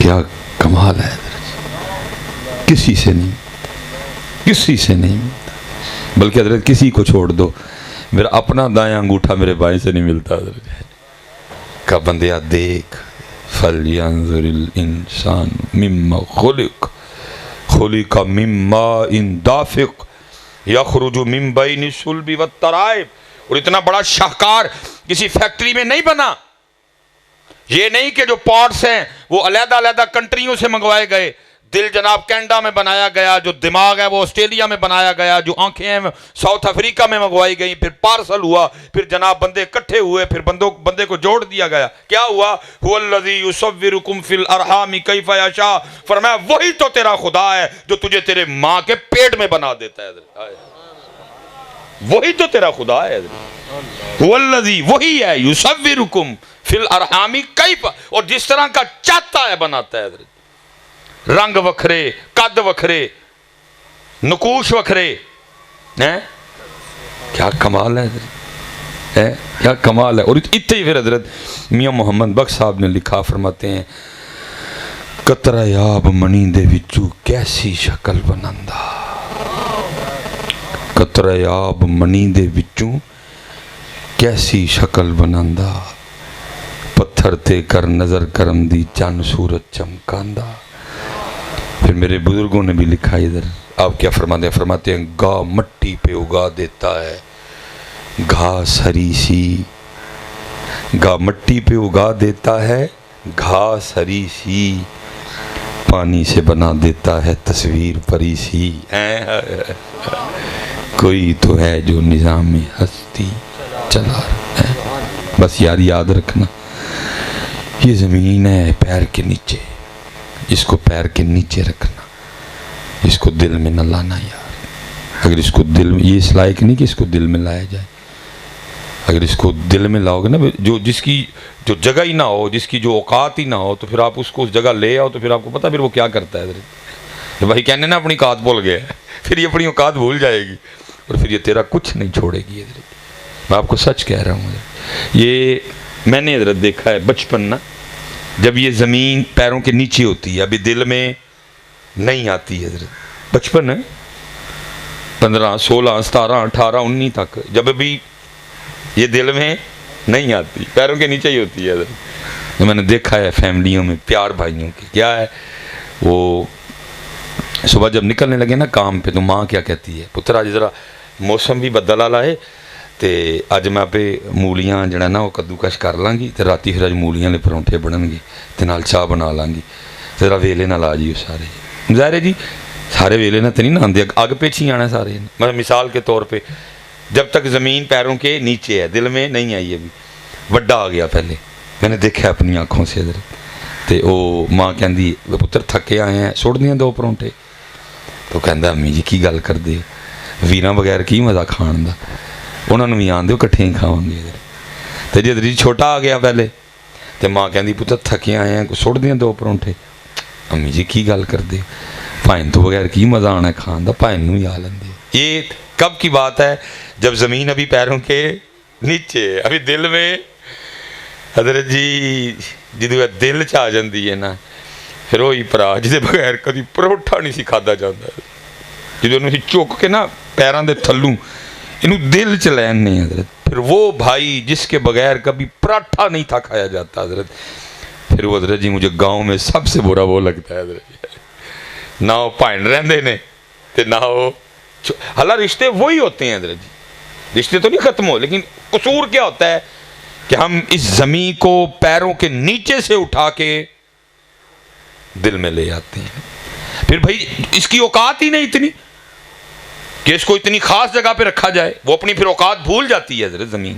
کیا کمال ہے حضرت، کسی سے نہیں، کسی سے نہیں ملتا، بلکہ حضرت کسی کو چھوڑ دو، میرا اپنا دائیں انگوٹھا میرے بائیں سے نہیں ملتا حضرت۔ کہ بندیا دیکھ، فَلْيَنظُرِ الْإِنسَانُ مِمَّا خُلِقَ، خُلِقَ مِن مَّاءٍ دَافِقٍ يَخْرُجُ مِن بَيْنِ الصُّلْبِ وَالتَّرَائِبِ۔ اور اتنا بڑا شاہکار کسی فیکٹری میں نہیں بنا، یہ نہیں کہ جو پارٹس ہیں وہ علیحدہ علیحدہ کنٹریوں سے منگوائے گئے، دل جناب کینیڈا میں بنایا گیا، جو دماغ ہے وہ آسٹریلیا میں بنایا گیا، جو آنکھیں ہیں ساؤتھ افریقہ میں منگوائی گئیں، پھر پارسل ہوا، پھر جناب بندے اکٹھے ہوئے، پھر بندے کو جوڑ دیا گیا، کیا ہوا؟ هو الذی یصورکم فی الارحام کیف یشاء، فرمایا وہی تو تیرا خدا ہے جو تجھے تیرے ماں کے پیٹ میں بنا دیتا ہے، وہی تو تیرا خدا ہے، هو الذی، وہی ہے، یصورکم فی الارحام کیف، اور جس طرح کا چاہتا ہے بناتا ہے، رنگ وکھرے، قد وکھرے، نقوش وکھرے، کیا کمال ہے حضرت، کیا کمال ہے۔ اور اتنے ہی پھر حضرت میاں محمد بخش صاحب نے لکھا، فرماتے ہیں قطرہ آب منی دے وچوں کیسی شکل بناندا، قطرہ آب منی دے وچوں کیسی شکل بناندا، پتھر تے کر نظر کرم دی چند سورج چمکاندا۔ پھر میرے بزرگوں نے بھی لکھا ادھر، آپ کیا فرماتے ہیں؟ فرماتے ہیں گاہ مٹی پہ اگا دیتا ہے گھاس ہری سی، گاہ مٹی پہ اگا دیتا ہے گھاس ہری سی، پانی سے بنا دیتا ہے تصویر پری سی، کوئی تو ہے جو نظام ہستی چلا رہا ہے۔ بس یار یاد رکھنا، یہ زمین ہے پیر کے نیچے، اس کو پیر کے نیچے رکھنا، اس کو دل میں نہ لانا یار۔ اگر اس کو دل میں، یہ اس لائق نہیں کہ اس کو دل میں لایا جائے، اگر اس کو دل میں لاؤ گے نا، جس کی جو جگہ ہی نہ ہو، جس کی جو اوقات ہی نہ ہو، تو پھر آپ اس کو اس جگہ لے آؤ تو پھر آپ کو پتہ پھر وہ کیا کرتا ہے حضرت، بھائی کہنے نا اپنی اوقات بھول گیا ہے، پھر یہ اپنی اوقات بھول جائے گی اور پھر یہ تیرا کچھ نہیں چھوڑے گی حضرت۔ میں آپ کو سچ کہہ رہا ہوں حضرت، یہ میں نے حضرت دیکھا ہے بچپن نا، جب یہ زمین پیروں کے نیچے ہوتی ہے، ابھی دل میں نہیں آتی حضرت، بچپن ہے 15 16 17 18 19 تک، جب ابھی یہ دل میں نہیں آتی، پیروں کے نیچے ہی ہوتی ہے حضرت۔ میں نے دیکھا ہے فیملیوں میں پیار بھائیوں کی، کیا ہے وہ صبح جب نکلنے لگے نا کام پہ تو ماں کیا کہتی ہے، پتر آج ذرا موسم بھی بدل آ ہے تے اج میں پہ مولیاں جڑا نا وہ کدو کش کر لیں گی تے راتی پھر اج مولیاں لے پرونٹھے بنن گے تے نال چاہ بنا لیں گی تے ذرا ویلے نال آ جیو سارے۔ ظاہر ہے جی سارے ویلے نہ تو نہیں نہ آندے، اگ پیچھے ہی آنا سارے، مثال کے طور پہ جب تک زمین پیروں کے نیچے ہے، دل میں نہیں آئی ابھی، وڈا آ گیا پہلے، میں نے دیکھا اپنی آنکھوں سے حضرت، تے او ماں کہندی پتر تھکے آئے ہیں سوڑ دیاں 2 پرونٹھے، تو کہندا امی جی کی گل کر دے، ویراں بغیر کی مزہ کھان دا، انہوں نے بھی آن دے کٹھے ہی کھاؤں گے۔ تے جد جی چھوٹا آ گیا پہلے تے ماں کہندی پتر تھکے آئے ہیں سوڑ دیاں 2 پرونٹھے، امی جی کی گل کر دے، پائن تو بغیر کی مزہ آنا ہے کھان دا، پائن نو ہی آ لیں دے۔ یہ کب کی بات ہے؟ جب زمین ابھی پیروں کے نیچے، ابھی دل میں حضرت جی جدو دل چاہ جاندی ہے نا، پھر وہی پرا جدے بغیر کدی پروٹھا نہیں سی کھادا جاتا، جدو انہوں نے چک کے نا پیروں دے تھلوں انہوں دل چ لین نہیں حضرت، پھر وہ بھائی جس کے بغیر کبھی پراٹھا نہیں تھا کھایا جاتا حضرت، پھر وہ حضرت جی مجھے گاؤں میں سب سے برا وہ لگتا ہے حضرت، نہ وہ پائن رہندے نے تے نہ وہ، حالہ رشتے وہی ہوتے ہیں حضرت جی، رشتے تو نہیں ختم ہو، لیکن قصور کیا ہوتا ہے کہ ہم اس زمین کو پیروں کے نیچے سے اٹھا کے دل میں لے آتے ہیں، پھر بھائی اس کی اوقات ہی نہیں اتنی کہ اس کو اتنی خاص جگہ پہ رکھا جائے، وہ اپنی پھر اوقات بھول جاتی ہے حضرت زمین،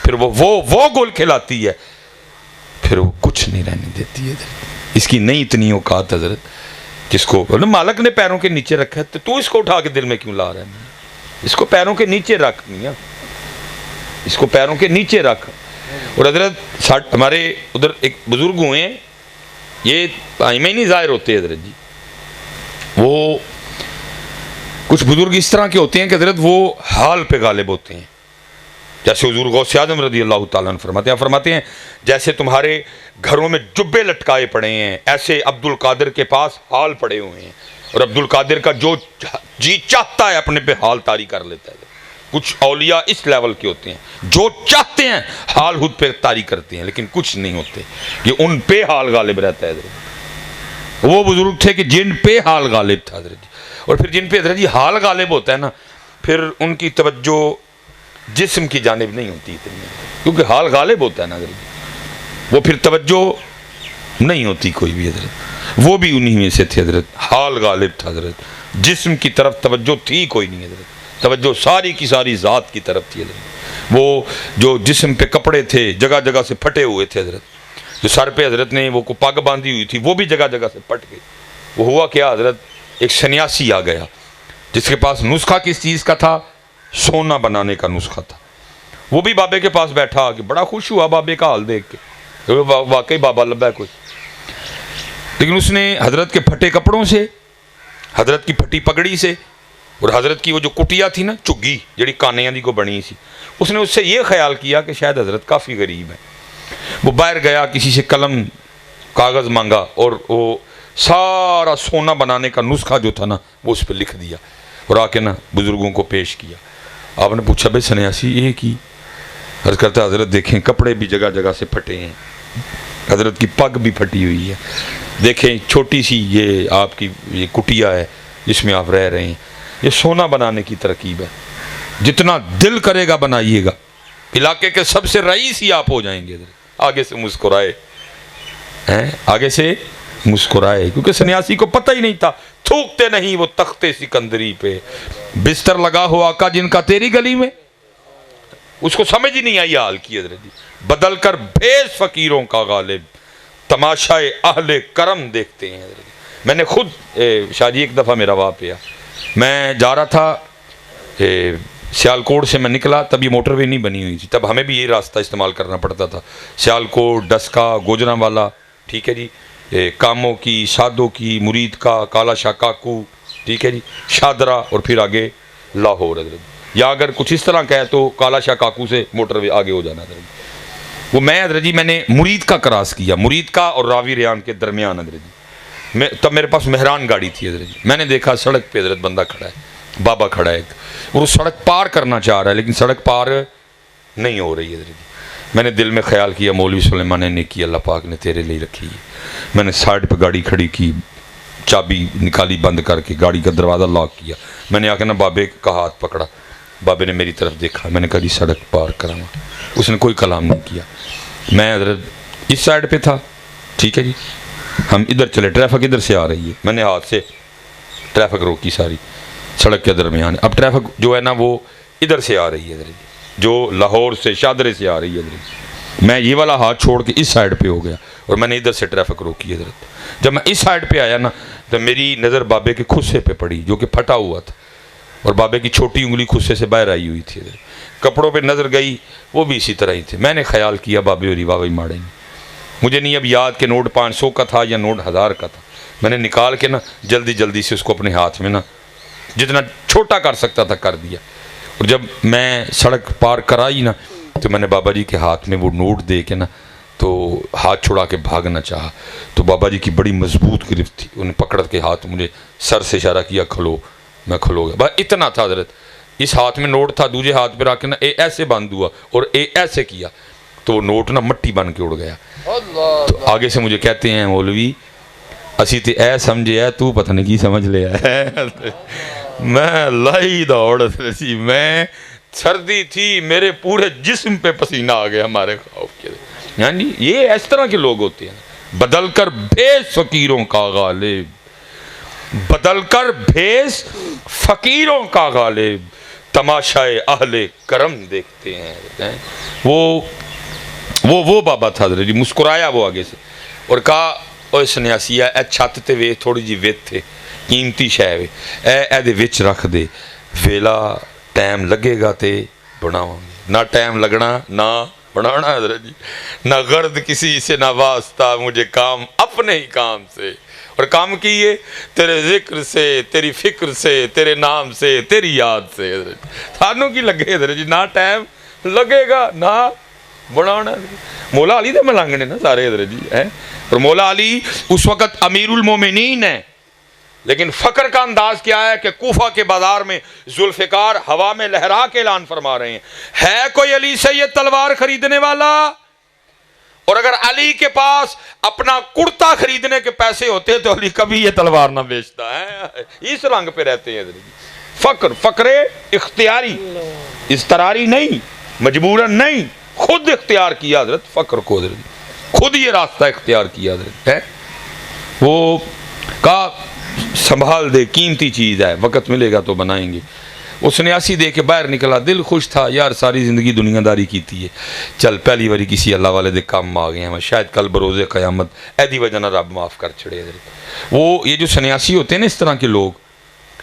پھر وہ گول کھلاتی ہے، پھر وہ کچھ نہیں رہنے دیتی ہے حضرت، اس کی نہیں اتنی اوقات حضرت، جس کو مالک نے پیروں کے نیچے رکھا ہے تو اس کو اٹھا کے دل میں کیوں لا رہا ہے؟ اس کو پیروں کے نیچے رکھ، میاں اس کو پیروں کے نیچے رکھ۔ اور حضرت ہمارے ادھر ایک بزرگ ہوئے ہیں، یہ آئمہ ہی نہیں ظاہر ہوتے حضرت جی، وہ کچھ بزرگ اس طرح کے ہوتے ہیں کہ حضرت وہ حال پہ غالب ہوتے ہیں، جیسے حضور غوث اعظم رضی اللہ تعالیٰ عنہ فرماتے ہیں جیسے تمہارے گھروں میں جبے لٹکائے پڑے ہیں ایسے عبد القادر کے پاس حال پڑے ہوئے ہیں، اور عبد القادر کا جو جی چاہتا ہے اپنے پہ حال طاری کر لیتا ہے۔ کچھ اولیاء اس لیول کے ہوتے ہیں جو چاہتے ہیں حال خود پہ طاری کرتے ہیں، لیکن کچھ نہیں ہوتے، یہ ان پہ حال غالب رہتا ہے حضرت۔ وہ بزرگ تھے کہ جن پہ حال غالب تھا حضرت جی، اور پھر جن پہ حضرت جی حال غالب ہوتا ہے نا، پھر ان کی توجہ جسم کی جانب نہیں ہوتی اتنی، کیونکہ حال غالب ہوتا ہے نا حضرت جی، وہ پھر توجہ نہیں ہوتی کوئی بھی حضرت۔ وہ بھی انہی میں سے تھے حضرت، حال غالب تھا حضرت، جسم کی طرف توجہ تھی کوئی نہیں حضرت، توجہ ساری کی ساری ذات کی طرف تھی حضرت۔ وہ جو جسم پہ کپڑے تھے جگہ جگہ سے پھٹے ہوئے تھے حضرت، جو سر پہ حضرت نے وہ کو پگ باندھی ہوئی تھی وہ بھی جگہ جگہ سے پھٹ گئی۔ وہ ہوا کیا حضرت، ایک سنیاسی آ گیا جس کے پاس نسخہ کس چیز کا تھا، سونا بنانے کا نسخہ تھا۔ وہ بھی بابے کے پاس بیٹھا کہ بڑا خوش ہوا بابے کا حال دیکھ کے، واقعی بابا لبا ہے کوئی، لیکن اس نے حضرت کے پھٹے کپڑوں سے، حضرت کی پھٹی پگڑی سے، اور حضرت کی وہ جو کٹیا تھی نا چگی جڑی کانیاں دی کو بنی سی، اس نے اس سے یہ خیال کیا کہ شاید حضرت کافی غریب ہے۔ وہ باہر گیا، کسی سے قلم کاغذ مانگا اور وہ سارا سونا بنانے کا نسخہ جو تھا نا وہ اس پہ لکھ دیا، اور آ کے نا بزرگوں کو پیش کیا۔ آپ نے پوچھا بھائی سنیاسی یہ کی؟ عرض کرتا حضرت دیکھیں کپڑے بھی جگہ جگہ سے پھٹے ہیں، حضرت کی پگ بھی پھٹی ہوئی ہے، دیکھیں چھوٹی سی یہ آپ کی یہ کٹیا ہے جس میں آپ رہ رہے ہیں، یہ سونا بنانے کی ترکیب ہے، جتنا دل کرے گا بنائیے گا، علاقے کے سب سے رئیس ہی آپ ہو جائیں گے۔ آگے سے مسکرائے، آگے سے مسکرائے، کیونکہ سنیاسی کو پتہ ہی نہیں تھا، تھوکتے نہیں وہ تخت سکندری پہ، بستر لگا ہو آقا جن کا تیری گلی میں، اس کو سمجھ ہی نہیں آئی حال کی حضرت جی۔ بدل کر بھیس فقیروں کا غالب، تماشائے اہل کرم دیکھتے ہیں حضرت جی۔ میں نے خود شاہ جی ایک دفعہ میرا واقعہ، میں جا رہا تھا سیالکوٹ سے، میں نکلا تب یہ موٹر وے نہیں بنی ہوئی تھی، تب ہمیں بھی یہ راستہ استعمال کرنا پڑتا تھا، سیالکوٹ، ڈسکا، گوجرانوالا، ٹھیک ہے جی، کاموں کی، شادوں کی، مرید کا، کالا شاہ کاکو، ٹھیک ہے جی، شادرہ، اور پھر آگے لاہور حضرت، یا اگر کچھ اس طرح کہے تو کالا شاہ کاکو سے موٹر وے آگے ہو جانا حضرت۔ وہ میں حضرت جی میں نے مرید کا کراس کیا، مرید کا اور راوی ریان کے درمیان حضرت جی، تب میرے پاس مہران گاڑی تھی حضرت جی، میں نے دیکھا سڑک پہ حضرت بندہ کھڑا ہے، بابا کھڑا ہے ایک، اور وہ سڑک پار کرنا چاہ رہا ہے لیکن سڑک پار نہیں ہو رہی حضرت جی۔ میں نے دل میں خیال کیا مولوی سلیمان نے کی اللہ پاک نے تیرے لیے رکھی ہے، میں نے سائڈ پہ گاڑی کھڑی کی، چابی نکالی بند کر کے، گاڑی کا دروازہ لاک کیا، میں نے آ کے نا بابے کا ہاتھ پکڑا، بابے نے میری طرف دیکھا، میں نے کہا جی سڑک پار کرانا، اس نے کوئی کلام نہیں کیا۔ میں حضرت اس سائڈ پہ تھا، ٹھیک ہے جی، ہم ادھر چلے، ٹریفک ادھر سے آ رہی ہے، میں نے ہاتھ سے ٹریفک روکی ساری سڑک کے درمیان، اب ٹریفک جو ہے نا وہ ادھر سے آ رہی ہے حضرت، جو لاہور سے شادرے سے آ رہی ہے حضرت، میں یہ والا ہاتھ چھوڑ کے اس سائڈ پہ ہو گیا اور میں نے ادھر سے ٹریفک روکی حضرت۔ جب میں اس سائڈ پہ آیا نا تو میری نظر بابے کے خصے پہ پڑی جو کہ پھٹا ہوا تھا، اور بابے کی چھوٹی انگلی خصے سے باہر آئی ہوئی تھی حضرت، کپڑوں پہ نظر گئی وہ بھی اسی طرح ہی تھے، میں نے خیال کیا بابے اور بابا ہی ماڑے نہیں، مجھے نہیں اب یاد کہ نوٹ 500 کا تھا یا نوٹ 1000 کا تھا، میں نے نکال کے نا جلدی جلدی سے اس کو اپنے ہاتھ میں نا جتنا چھوٹا کر سکتا تھا کر دیا، اور جب میں سڑک پار کرائی نا تو میں نے بابا جی کے ہاتھ میں وہ نوٹ دے کے نا تو ہاتھ چھڑا کے بھاگنا چاہا، تو بابا جی کی بڑی مضبوط گرفت تھی، انہیں پکڑ کے ہاتھ مجھے سر سے اشارہ کیا کھلو، میں کھلو گیا، بس اتنا تھا حضرت، اس ہاتھ میں نوٹ تھا، دوسرے ہاتھ پہ رکھ کے نا اے ایسے بند ہوا اور اے ایسے کیا تو وہ نوٹ نا مٹی بن کے اڑ گیا۔ تو آگے سے مجھے کہتے ہیں مولوی اسی تے اے سمجھے ہے تو پتہ نہیں کی سمجھ لیا ہے، میں لائی دوڑ سی، میں سردی تھی، میرے پورے جسم پہ پسینہ آ گیا ہمارے خوف کے، یعنی یہ اس طرح کے لوگ ہوتے ہیں، بدل کر بھیس فقیروں کا غالب، بدل کر بھیس فقیروں کا غالب، تماشائے اہل کرم دیکھتے ہیں۔ وہ بابا تھا حضرت جی، مسکرایا وہ آگے سے اور کہا اوے سنیاسیہ اے چھت تے وے تھوڑی جی ویت تھے قیمتی شے وے اے دے وچ رکھ دے، ویلا ٹائم لگے گا تے بناواں گے، نہ ٹائم لگنا نہ بنانا حضرت جی، نہ غرض کسی سے نہ واسطہ، مجھے کام اپنے ہی کام سے، اور کام کیے تیرے ذکر سے، تیری فکر سے، تیرے نام سے، تیری یاد سے حضرت، تھانوں کی لگے حضرت جی، نہ ٹائم لگے گا نہ بنانا. مولا علی دے ملنگ نے نا سارے حضرت جی ہیں. اور مولا علی اس وقت امیر المومنین ہے، لیکن فخر کا انداز کیا ہے کہ کوفہ کے بازار میں ذوالفقار ہوا میں لہرا کے اعلان فرما رہے ہیں، ہے کوئی علی سے یہ تلوار خریدنے والا؟ اور اگر علی کے پاس اپنا کرتا خریدنے کے پیسے ہوتے تو علی کبھی یہ تلوار نہ بیچتا ہے. اس رنگ پہ رہتے ہیں حضرت. فقر اختیاری، اضطراری نہیں، مجبوراً نہیں، خود اختیار کیا حضرت فقر کو. حضرت خود یہ راستہ اختیار کیا حضرت ہے. وہ کہا سنبھال دے، قیمتی چیز ہے، وقت ملے گا تو بنائیں گے. اس نے ایسی دے کے باہر نکلا، دل خوش تھا، یار ساری زندگی دنیا داری کیتی ہے، چل پہلی باری کسی اللہ والے دے کام آ گئے ہیں، شاید کل بروز قیامت ایدی وجہ نہ رب معاف کر چھڑے. وہ یہ جو سنیاسی ہوتے ہیں نا اس طرح کے لوگ،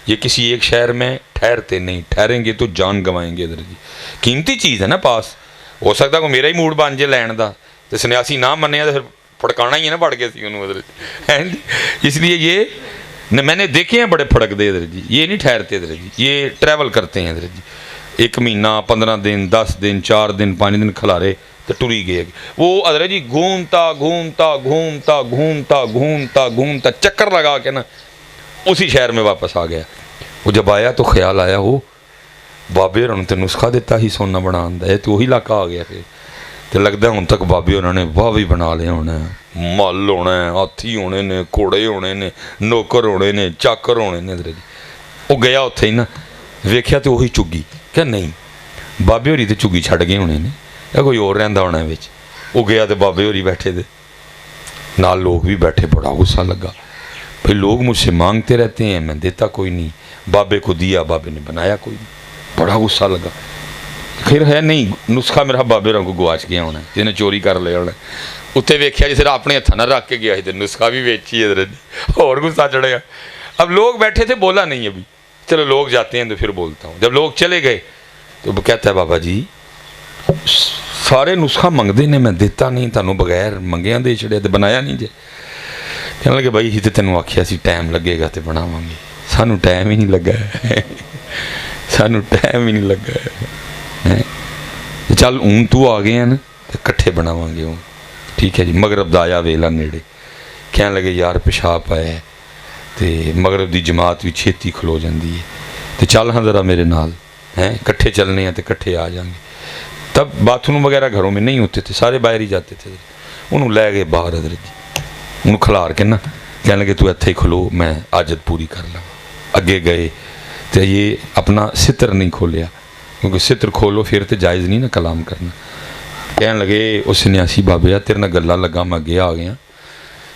یہ کسی ایک شہر میں ٹھہرتے نہیں، ٹھہریں گے تو جان گوائیں گے. حضرت جی قیمتی چیز ہے نا پاس. ہو سکتا کہ میرا ہی موڈ بن جائے لین دا تو سنیاسی نہ منیا تو پھر پھڑکانا ہی ہے نا پڑ گیا سی انہوں حضرت. اس لیے یہ میں نے دیکھے ہیں بڑے پھڑک دے حضرت جی، یہ نہیں ٹھہرتے حضرت جی، یہ ٹریول کرتے ہیں حضرت جی. 1 مہینہ 15 دن 10 دن 4 دن 5 دن کھلارے تو ٹری گئے. وہ حضرت جی گھومتا گھومتا گھومتا گھومتا گھومتا گھومتا چکر لگا کے نا اسی شہر میں واپس آ گیا. وہ جب آیا تو خیال آیا وہ بابے اور تے نسخہ دیتا ہی سونا بنا ہے تو وہی علاقہ آ گیا. پھر تو لگتا ہے ہوں تک بابے انہوں نے واہ بھی بنا لیا ہونا ہے، مل ہونا ہے، ہاتھی ہونے نے، گھوڑے ہونے نے، نوکر ہونے نے، چاکر ہونے نے. حضرت جی وہ گیا اتنے ہی نا ویکھیا تو وہی چگی کہ نہیں بابے ہوری تو چگی چھڑ گئے ہونے نے یا کوئی اور رہندا ہونا ہے. وہ گیا تو بابے ہوری بیٹھے تھے نال، لوگ بھی بیٹھے. بڑا غصہ لگا، بھائی لوگ مجھ سے مانگتے رہتے ہیں میں دیتا کوئی نہیں، بابے کو دیا بابے نے بنایا کوئی نہیں. بڑا غصہ لگا. خیر ہے نہیں نسخہ میرا بابے رنگ کو گواچ گیا ہونا، جنہیں چوری کر لیا ہونا. اتنے ویکھیا جسے اپنے ہاتھ نہ رکھ کے گیا تو نسخہ بھی ویچی حضرت جی. اور غصہ چڑھیا. اب لوگ بیٹھے تھے بولا نہیں ابھی، چلو لوگ جاتے ہیں تو پھر بولتا ہوں. جب لوگ چلے گئے تو وہ کہتا ہے بابا جی سارے نسخہ منگتے نے میں دیتا نہیں، تمہیں بغیر منگیاں دے چڑیا تو بنایا نہیں جے. کہنے لگے بھائی ہی تو تینوں آخیا سی ٹائم لگے گا تو بناواں گے، سانوں ٹائم ہی نہیں لگا ہے، سانوں ٹائم ہی نہیں لگا ہے. چل اون تو آ گئے ہیں نا تو کٹھے بناواں گے. ٹھیک ہے جی. مغرب دا آیا ویلا نیڑے، کہنے لگے یار پیشاب آیا ہے تو مغرب دی جماعت بھی چھیتی کھلو جاندی ہے تو چل ہاں ذرا میرے نال ہیں، کٹھے چلنے ہیں تو کٹھے آ جائیں گے. تب باتھ روم وغیرہ گھروں میں نہیں ہوتے تھے، سارے باہر ہی جاتے تھے. انہوں لے گئے باہر حضرت جی، انہوں کھلار کے نا کہنے لگے تو اتھے ہی کھلو میں حاجت پوری کر لوں. اگے گئے تو یہ اپنا ستر نہیں کھولیا، کیونکہ ستر کھولو پھر تو جائز نہیں نا کلام کرنا. کہنے لگے اس سنیاسی بابے تیرے نال گلاں لگا میں اگے آ گیا،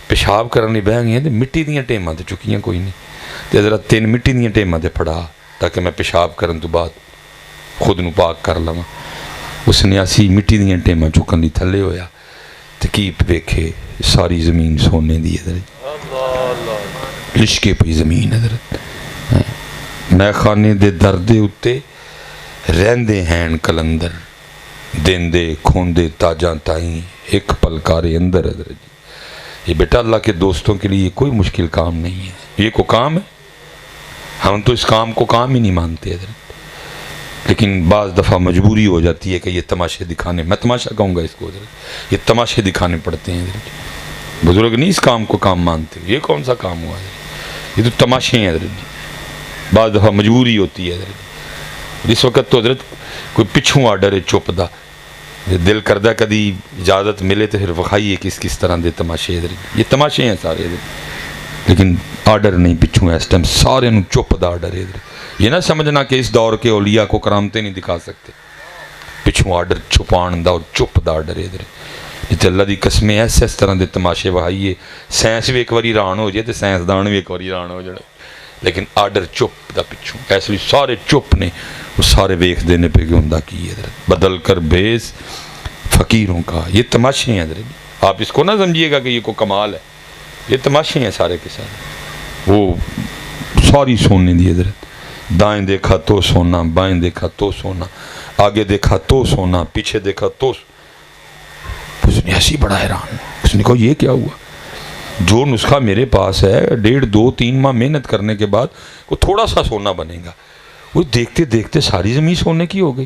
پیشاب کرنے بہ گئے تو مٹی دیاں ٹیماں تو چکیاں کوئی نہیں، تو ذرا 3 مٹی دیاں ٹیماں تے پھڑا تاکہ میں پیشاب کرن تو بعد خود نو پاک کر لواں. اس سنیاسی مٹی دیاں ٹیماں چکن دی تھلے ہویا تو کی ویکھے ساری زمین سونے دی. حضرت لشکے پئی زمین حضرت. میں خانے دے دردے اتے رہندے ہیں کلندر، دیندے کھوندے تاجاں تائیں ایک پلکارے اندر. حضرت جی یہ بیٹا اللہ کے دوستوں کے لیے کوئی مشکل کام نہیں ہے، یہ کو کام ہے. ہم تو اس کام کو کام ہی نہیں مانتے حضرت، لیکن بعض دفعہ مجبوری ہو جاتی ہے کہ یہ تماشے دکھانے، میں تماشا کہوں گا اس کو حضرت، یہ تماشے دکھانے پڑتے ہیں حضرت. بزرگ نہیں اس کام کو کام مانتے. یہ کون سا کام ہوا ہے؟ یہ تو تماشے ہیں حضرت جی. بعض دفعہ مجبوری ہوتی ہے حضرت. اس وقت تو حضرت کوئی پچھوں آرڈر ہے چپ دا، دل کردہ کدی اجازت ملے تو پھر وکھائیے کس طرح دے تماشے حضرت. یہ تماشے ہیں سارے حضرت، لیکن آرڈر نہیں پچھوں ہے اس ٹائم سارے نو چپ دا آرڈر ہے حضرت. یہ نہ سمجھنا کہ اس دور کے اولیاء کو کرامتیں نہیں دکھا سکتے، پچھوں آرڈر چھپان دا اور چپ دا آرڈر ہے حضرت. جتے اللہ دی قسمیں ایسے اس طرح دے تماشے وہائیے، سائنس بھی ایک واری ران ہو جائے تو سائنسدان بھی ایک واری ران ہو جائے، لیکن آرڈر چپ دا پچھوں. اس لیے سارے چپ نے، وہ سارے ویکھ دینے پہ کہ ہوندا کی حضرت. بدل کر بیس فقیروں کا، یہ تماشے ہیں حضرت. آپ اس کو نہ سمجھیے گا کہ یہ کوئی کمال ہے، یہ تماشے ہیں سارے کے سارے. وہ ساری سونے دی حضرت. دائیں دیکھا تو سونا، بائیں دیکھا تو سونا، آگے دیکھا تو سونا، پیچھے دیکھا تو. اس نے ایسی بڑا حیران، اس نے کہا یہ کیا ہوا؟ جو نسخہ میرے پاس ہے 1.5 2 3 ماہ محنت کرنے کے بعد وہ تھوڑا سا سونا بنے گا، وہ دیکھتے دیکھتے ساری زمین سونے کی ہو گئی.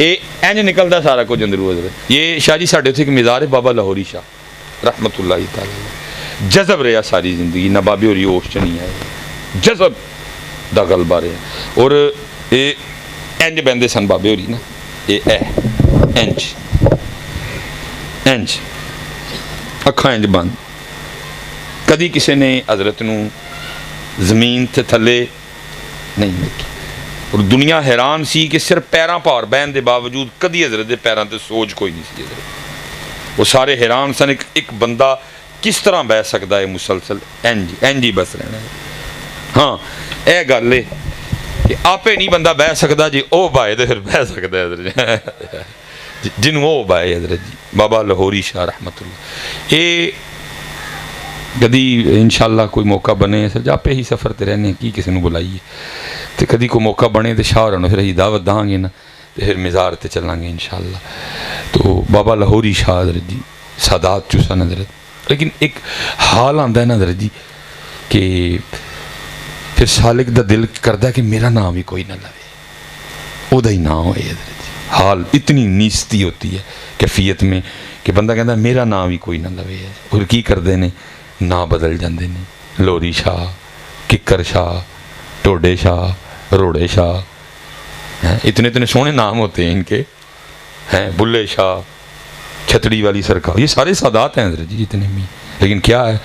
یہ انج نکلتا سارا کچھ اندروں حضرت. یہ شاہ جی ساڈے اتنے ایک مزار ہے بابا لاہوری شاہ رحمت اللہ تعالی. جذب رہا ساری زندگی, نہ بابے ہوری ہوش چ نہیں آئے, جذب دا غلبہ رہا. اور یہ انج بہندے سن بابے ہوری نا, یہ انج انج اکھاں انج بند. کدی کسی نے حضرت نو زمین تے تھلے نہیں دیکھی. اور دنیا حیران سی کہ صرف پیراں پار بہن دے باوجود کدی حضرت دے پیراں تے سوج کوئی نہیں سی حضرت. وہ سارے حیران سن ایک بندہ کس طرح بہ سکتا ہے مسلسل انج ہی بس رہنا ہے. ہاں اے گل ہے کہ آپے نہیں بندہ بہ سکتا جی او بائے تو پھر بہ سکتا ہے حضرت جنوں او بائے حضرت جی بابا لاہوری شاہ رحمت اللہ. یہ کدی انشاءاللہ کوئی موقع بنے سر جی آپے ہی سفر تے رہنے کی کسی نے بلائیے تو کدی کوئی موقع بنے تو شاہ ہونا پھر اسی دعوت داں گے نا تو پھر مزار تے چلیں گے انشاءاللہ. تو بابا لاہوری شاہ حضرت جی سادات چوسا حضرت. لیکن ایک حال آتا ہے نا حضرت جی کہ پھر سالک دا دل کرتا ہے کہ میرا نام بھی کوئی نہ لوے, او دا ہی نام ہوئے حضرت جی. حال اتنی نیستی ہوتی ہے کیفیت میں کہ بندہ کہتا ہے میرا نام بھی کوئی نہ لوے. اور کی کرتے ہیں نا بدل جاندے نے, لوری شاہ, ککر شاہ, ٹوڈے شاہ, روڑے شاہ, اتنے سونے نام ہوتے ہیں ان کے, ہیں بلے شاہ, چھتڑی والی سرکار, یہ سارے سادات ہیں حضرت جی جتنے بھی. لیکن کیا ہے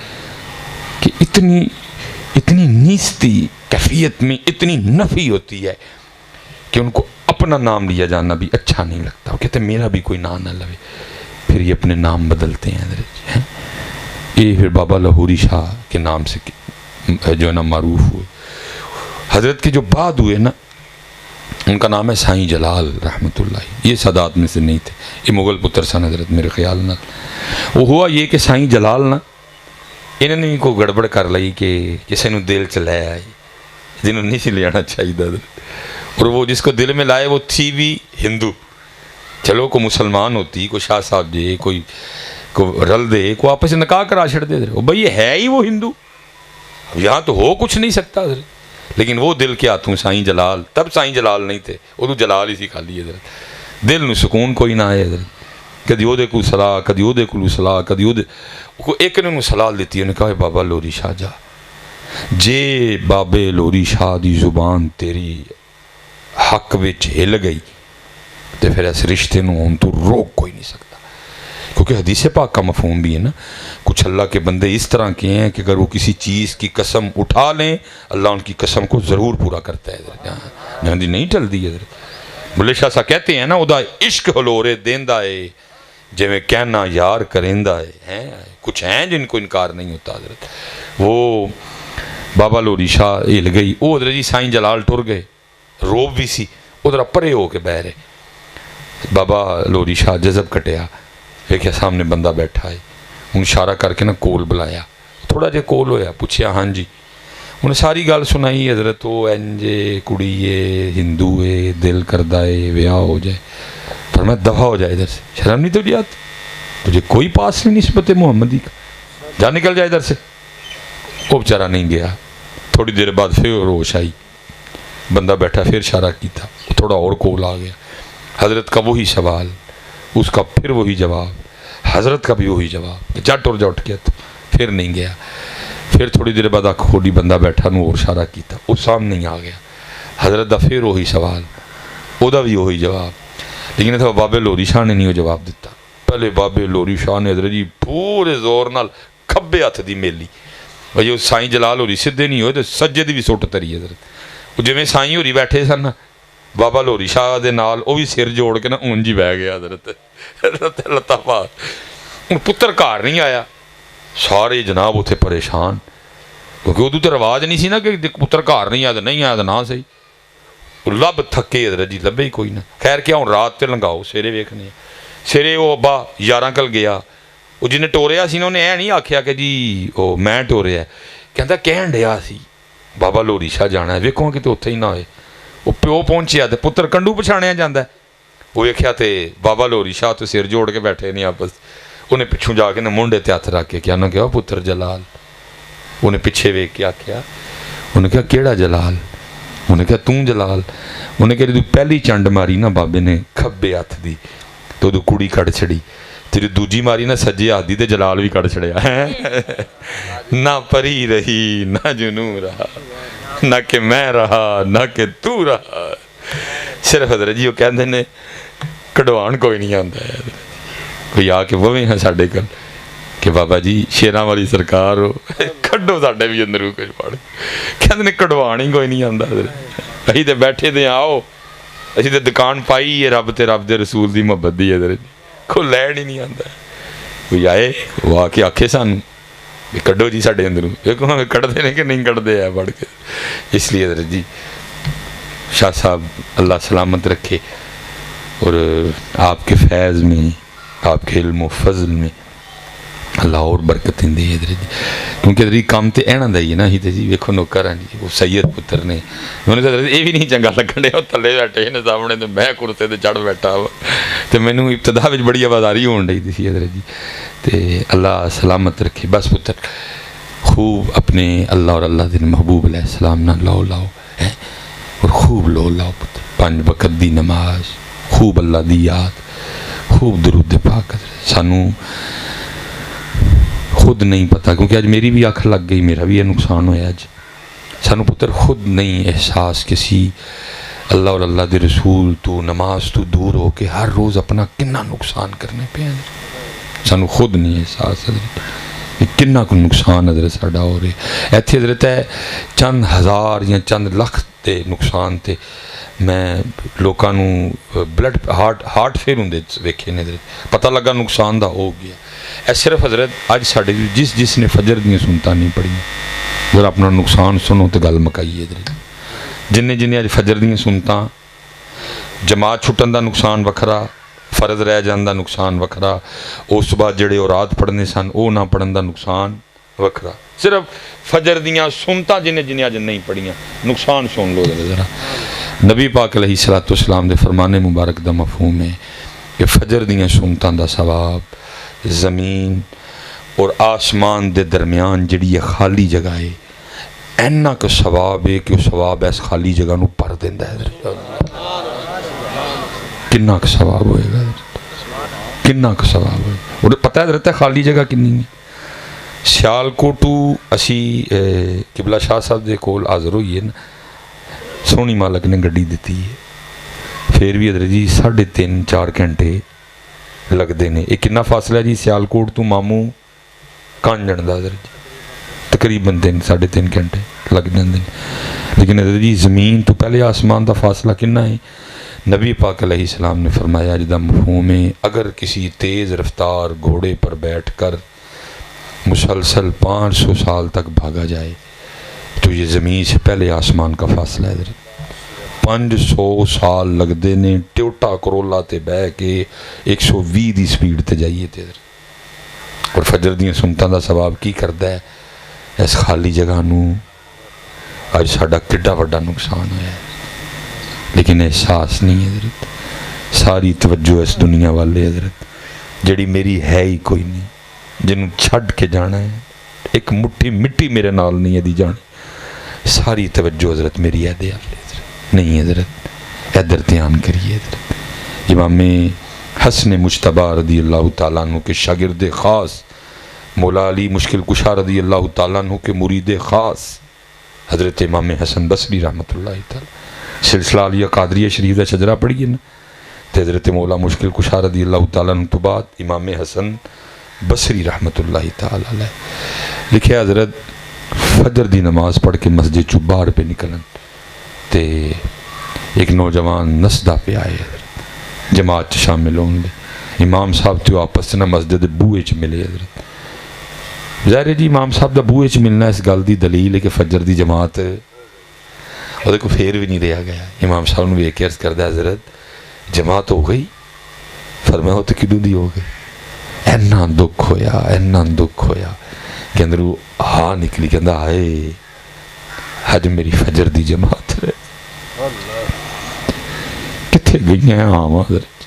کہ اتنی نیستی کیفیت میں اتنی نفی ہوتی ہے کہ ان کو اپنا نام لیا جانا بھی اچھا نہیں لگتا. وہ کہتے ہیں میرا بھی کوئی نام نہ لوے, پھر یہ اپنے نام بدلتے ہیں حضرت جی. یہ پھر بابا لاہوری شاہ کے نام سے جو ہے نا معروف ہوئے. حضرت کے جو بعد ہوئے نا ان کا نام ہے سائیں جلال رحمت اللہ. یہ سادات میں سے نہیں تھے, یہ مغل پتر سن حضرت میرے خیال نہ. وہ ہوا یہ کہ سائیں جلال نا انہوں نے کوئی گڑبڑ کر لی کہ کسی نے دل چ لے آئی جنہوں نہیں سی لے آنا چاہیے حضرت. اور وہ جس کو دل میں لائے وہ تھی بھی ہندو. چلو کوئی مسلمان ہوتی, کوئی شاہ صاحب جی کوئی رل دے, کو آپس سے نکاح کرا چھڑ دے. وہ بھئی ہے ہی وہ ہندو, یہاں تو ہو کچھ نہیں سکتا حضرت. لیکن وہ دل کے ہاتھوں سائیں جلال, تب سائیں جلال نہیں تھے, وہ تو جلال ہی سی خالی حضرت. دل میں سکون کوئی نہ آئے حضرت. کدی وہ دے کو صلاح, کدی وہ دے کو صلاح, کدی وہ دے کو ایک نے صلاح دیتی. انہوں نے کہا بابا لاہوری شاہ جا, جے بابے لاہوری شاہ دی زبان تیری حق وچ ہل گئی تو پھر اس رشتے نو ہم تو روک کوئی نہیں سکتا. کیونکہ حدیث پاک کا مفہوم بھی ہے نا, کچھ اللہ کے بندے اس طرح کے ہیں کہ اگر وہ کسی چیز کی قسم اٹھا لیں اللہ ان کی قسم کو ضرور پورا کرتا ہے. جہاں نہیں ٹلتی حضرت. بلے شاہ صاحب کہتے ہیں نا ادا عشق ہلورے دیندہ ہے جی میں کہنا یار کرندہ ہے. کچھ ہیں جن کو انکار نہیں ہوتا حضرت. وہ بابا لاہوری شاہ ہل گئی, وہ حضرت جی سائیں جلال ٹر گئے, روب بھی سی ادھر پرے ہو کے بہ رہے. بابا لاہوری شاہ جذب کٹیا, ویکھیا سامنے بندہ بیٹھا ہے, انہیں اشارہ کر کے نا کول بلایا. تھوڑا جہا کول ہویا, پوچھیا ہاں جی. انہیں ساری گل سنائی حضرت. وہ انجے کڑی ہے, ہندو ہے, دل کردہ ہے ویاہ ہو جائے, پر میں دفع ہو جائے ادھر سے. شرم نہیں تجھے آتی؟ تجھے کوئی پاس نہیں نسبت محمدی کا, جا نکل جائے ادھر سے. وہ بیچارہ نہیں گیا. تھوڑی دیر بعد پھر روش آئی, بندہ بیٹھا, پھر اشارہ کی تھا, تھوڑا اور کول آ گیا. حضرت کا وہی سوال, اس کا پھر وہی جواب, حضرت کا بھی وہی جواب. جٹ اور جٹ گیا تو پھر نہیں گیا. پھر تھوڑی دیر بعد آنکھ کھولی, بندہ بیٹھا نو اور اشارہ کیتا, وہ سامنے نہیں آ گیا. حضرت دا پھر وہی سوال, وہ دا بھی وہی جواب. لیکن اتنا بابے لاہوری شاہ نے نہیں وہ جواب دیتا. پہلے بابے لاہوری شاہ نے حضرت جی پورے زور نال کھبے ہاتھ دی میلی, اور جو سائیں جلال ہوری سدھے نہیں ہوئے تو سجے دی بھی سٹ تری حضرت. وہ جویں سائیں ہوری بیٹھے سن بابا لاہوری شاہ دے نال وہ بھی سر جوڑ کے نا اونج ہی بہ گیا حضرت. لطافہ ہوں پتر گھر نہیں آیا, سارے جناب اتنے پریشان, کیونکہ ادو تو رواج نہیں سی نا کہ پتر گھر نہیں آیا, نہیں آیا تو نہ صحیح. لب تھکے حضرت جی, لبے ہی کوئی نہ. خیر کیا ہوں رات تے لنگاؤ, سویرے ویکھنے. سویرے وہ ابا 11 کل گیا, وہ جنہیں ٹوریا سی نا انہیں اے نہیں آکھیا کہ جی وہ میں ٹوریا, کہندا کہن ڈیا سی بابا لاہوری شاہ جانا ہے, ویکھو کہ تو اتنے ہی نہ ہوئے. وہ پیو پہنچیا تو پتر کنڈو پچھاڑیا جاتا ہے. وہ ویکھیا تے بابا لاہوری شاہ تو سر جوڑ کے بیٹھے نہیں آپس. انہیں پچھوں جا کے نا منڈے تے ہاتھ رکھ کے کیا نہ کہا پتر جلال. انہیں پیچھے ویکھ کے آکھیا, انہیں کہا کیڑا جلال؟ انہیں کہا توں جلال؟ انہیں کہا جدو پہلی چنڈ ماری نا بابے نے کھبے ہاتھ دی تو ادو کڑی کڑ چھڑی، تیری دوجی ماری نا سجے ہاتھ دی تے جلال بھی کڑ چھڑیا نہ پری رہی نہ جنوں رہا، نہ کہ میں رہا نہ کہ تو رہا۔ صرف حضرت جی وہ کہندے نے کڈوان کوئی نہیں آتا ہے، کوئی آ کے وویں ہیں ساڈے کل کہ بابا جی شیراں والی سرکار ہو کڈو ساڈے بھی اندروں کچھ پڑھ، کہندے نے کڈوان ہی کوئی نہیں آتا حضرت، اسی تے بیٹھے دے آؤ، اسی تے دکان پائی ہے رب تے رب دے رسول دی محبت دی حضرت، کوئی لین ہی نہیں آتا، کوئی آئے وہ آ کے آکھے سانوں کہ کڈو جی ساڈے اندروں، دیکھو ہمیں کڈتے ہیں کہ نہیں کڈتے ہیں پڑھ کے۔ اس لیے حضرت جی شاہ صاحب اللہ سلامت رکھے، اور آپ کے فیض میں، آپ کے علم و فضل میں اللہ اور برکتیں دے حضرت جی، کیونکہ حضرت کام تے اینا دا ہی ہے نا، ہی تے جی ویکھو نوکر ہیں جی وہ سید پتر نے، انہوں نے حضرت یہ بھی نہیں چنگا لگن دے، وہ تھلے بیٹھے نے سامنے تے میں کرتے تے چڑھ بیٹھا ہوا، تے مینوں ابتدا وچ بڑی آوازاری ہون ڈئی سی حضرت جی، تے اللہ سلامت رکھے۔ بس پتر خوب اپنے اللہ اور اللہ دے محبوب علیہ السلام نہ لاؤ ہے، اور خوب لاؤ پتر، 5 وقت دی نماز، خوب اللہ دی یاد، خوب درود پاک۔ سانوں خود نہیں پتہ، کیونکہ آج میری بھی آنکھ لگ گئی، میرا بھی یہ نقصان ہویا آج، سانوں پتر خود نہیں احساس کسی اللہ اور اللہ دے رسول تو نماز تو دور ہو کے ہر روز اپنا کنا نقصان کرنے پہ ہیں، سانوں خود نہیں احساس حضرت کنا کو نقصان حضرت ساڈا ہو رہے ایتھے حضرت ہے چند ہزار یا چند لکھ تے نقصان تے میں لوکاں نوں بلڈ ہارٹ فیل ہوندے ویکھے نے حضرت، پتہ لگا نقصان دا ہو گیا۔ اے صرف حضرت اج ساڈے جس نے فجر دیاں سنتاں نہیں پڑھیاں ذرا اپنا نقصان سنو تے گل مکائیے حضرت، جن اج فجر دیاں سنتاں جماعت چھٹن دا نقصان وکھرا، فرض رہ جان دا نقصان وکھرا، اس بعد جڑے اوراد پڑھنے سن او نہ پڑھن دا نقصان وکھرا، صرف فجر دیاں سنتاں جن اج نہیں پڑھیاں نقصان سن لو ذرا۔ نبی پاک علیہ الصلوۃ والسلام دے فرمان مبارک دا مفہوم ہے کہ فجر دیاں سنتاں دا ثواب زمین اور آسمان دے درمیان جڑی یہ خالی جگہ ہے اینا کا ثواب ہے کہ وہ ثواب اس خالی جگہ نو پر دیندا ہے، کنا کا ثواب ہوئے گا، کنا کا ثواب ہوئے گا، اور پتہ ہے رہتا ہے خالی جگہ کنی ہے۔ سیالکوٹو اسی قبلہ شاہ صاحب دے کول حاضر ہوئی ہے نا، سونی مالک نے گڈی دیتی ہے، پھر بھی حضرت جی 3.5-4 گھنٹے لگتے ہیں۔ یہ کنا فاصلہ جی سیالکوٹ تو ماموں کانجن دا حضرت جی تقریباً 3.5 گھنٹے لگ جاندے ہیں، لیکن حضرت جی زمین تو پہلے آسمان دا فاصلہ کنا ہے؟ نبی پاک علیہ السلام نے فرمایا جدا مفہوم ہے اگر کسی تیز رفتار گھوڑے پر بیٹھ کر مسلسل 500 سال تک بھاگا جائے تو یہ زمین سے پہلے آسمان کا فاصلہ ہے حضرت، 500 سال لگتے نے ٹیوٹا کرولا تے بہ کے 120 دی سپیڈ تے جائیے تے حضرت، اور فجر دیاں سنتاں دا ثواب کی کردا ہے اس خالی جگہ نو اج ساڈا کڈا وڈا نقصان ہویا ہے، لیکن احساس نہیں ہے حضرت، ساری توجہ اس دنیا والے حضرت جڑی میری ہے ہی کوئی نہیں، جنوں چھڈ کے جانا ہے، ایک مٹھی مٹی میرے نال نہیں ہے دی جانی، ساری توجہ حضرت میری ہے دے حضرت نہیں حضرت، ادھر دھیان کریے حضرت۔ امام حسن مجتبی رضی اللہ تعالیٰ عنہ کے شاگرد خاص مولا علی مشکل کشا رضی اللہ تعالیٰ عنہ کے مرید خاص حضرت امام حسن بصری رحمۃ اللہ تعالیٰ، سلسلہ علیہ قادریہ شریف دا شجرہ پڑھیے نا، تو حضرت مولا مشکل کشا رضی اللہ تعالیٰ عنہ تو بعد امام حسن بصری رحمۃ اللہ تعالیٰ علیہ لکھے حضرت فجر دی نماز پڑھ کے مسجد چو باہر پہ نکلن تے ایک نوجوان نسدہ پہ آئے حضرت جماعت شامل ہوں لے، امام صاحب تو آپس نہ مسجد بوئے چ ملے حضرت، ظاہر ہے جی امام صاحب دا بوئے چ ملنا اس گل دی دلیل ہے کہ فجر دی جماعت وہ کو پھر بھی نہیں رہا گیا۔ امام صاحب نے ویکھ کے عرض کردا حضرت جماعت ہو گئی، فرمایا ہو تو کدوں دی ہو گئی، اینا دکھ ہویا کہ اندروں ہاں نکلی، کہندا ہائے حج میری فجر دی جماعت ہے کتھے گئی ہیں عام حضرت،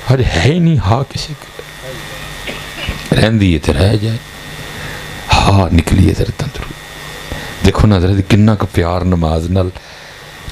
حج ہے ہی نہیں ہاں کسی کو رہندی ہے تے رہ جائے، ہاں نکلی حضرت اندروں۔ دیکھو نا حضرت کنہ کا پیار نماز نال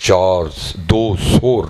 200